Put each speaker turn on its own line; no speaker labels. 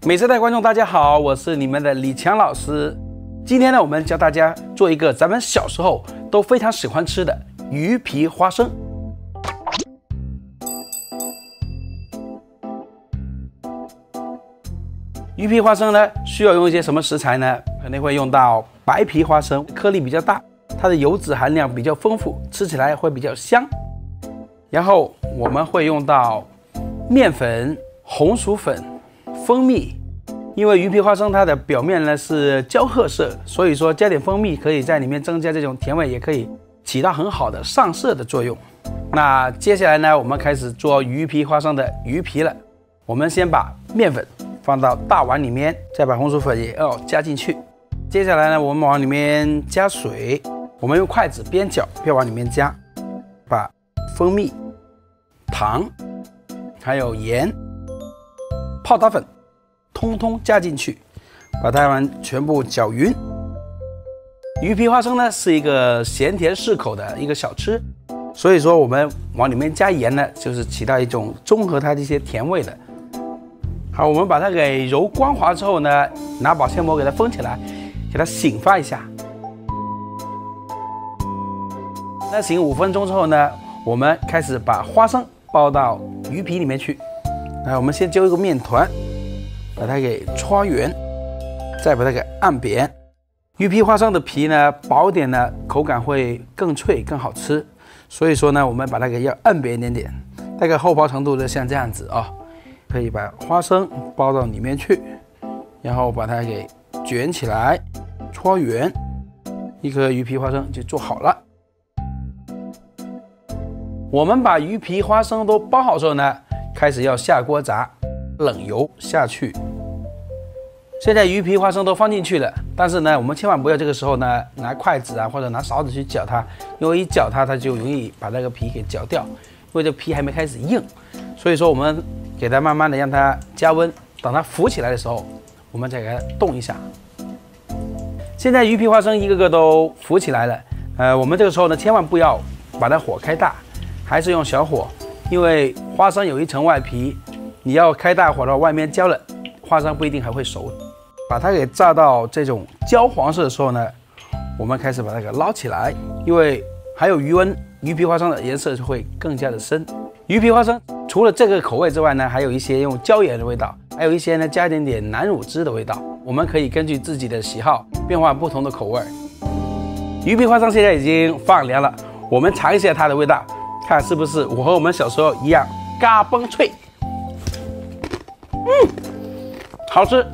美食的观众，大家好，我是你们的李强老师。今天呢，我们教大家做一个咱们小时候都非常喜欢吃的鱼皮花生。鱼皮花生呢，需要用一些什么食材呢？肯定会用到白皮花生，颗粒比较大，它的油脂含量比较丰富，吃起来会比较香。然后我们会用到面粉、红薯粉、蜂蜜。因为鱼皮花生它的表面呢是焦褐色，所以说加点蜂蜜可以在里面增加这种甜味，也可以起到很好的上色的作用。那接下来呢，我们开始做鱼皮花生的鱼皮了。我们先把面粉放到大碗里面，再把红薯粉也要加进去。接下来呢，我们往里面加水，我们用筷子边搅边往里面加，把蜂蜜、糖、还有盐、泡打粉通通加进去，把它们全部搅匀。鱼皮花生呢是一个咸甜适口的一个小吃，所以说我们往里面加盐呢，就是起到一种中和它的一些甜味的。好，我们把它给揉光滑之后呢，拿保鲜膜给它封起来，给它醒发一下。那醒5分钟之后呢，我们开始把花生包到鱼皮里面去。我们先揪一个面团，把它给搓圆，再把它给按扁。鱼皮花生的皮呢薄点呢，口感会更脆更好吃，所以说呢，我们把它给要按扁一点点，大概厚薄程度就像这样子啊。可以把花生包到里面去，然后把它给卷起来，搓圆，一颗鱼皮花生就做好了。我们把鱼皮花生都包好之后呢，开始要下锅炸，冷油下去。现在鱼皮花生都放进去了，但是呢，我们千万不要这个时候呢拿筷子啊或者拿勺子去搅它，因为一搅它就容易把那个皮给搅掉，因为这皮还没开始硬，所以说我们给它慢慢的让它加温，等它浮起来的时候，我们再给它动一下。现在鱼皮花生一个个都浮起来了，我们这个时候呢，千万不要把它火开大，还是用小火，因为花生有一层外皮，你要开大火的话，外面焦了，花生不一定还会熟。把它给炸到这种焦黄色的时候呢，我们开始把它给捞起来，因为还有余温，鱼皮花生的颜色就会更加的深。鱼皮花生除了这个口味之外呢，还有一些用椒盐的味道，还有一些呢加一点点南乳汁的味道。我们可以根据自己的喜好变换不同的口味。鱼皮花生现在已经放凉了，我们尝一下它的味道，看是不是我和我们小时候一样嘎嘣脆。好吃。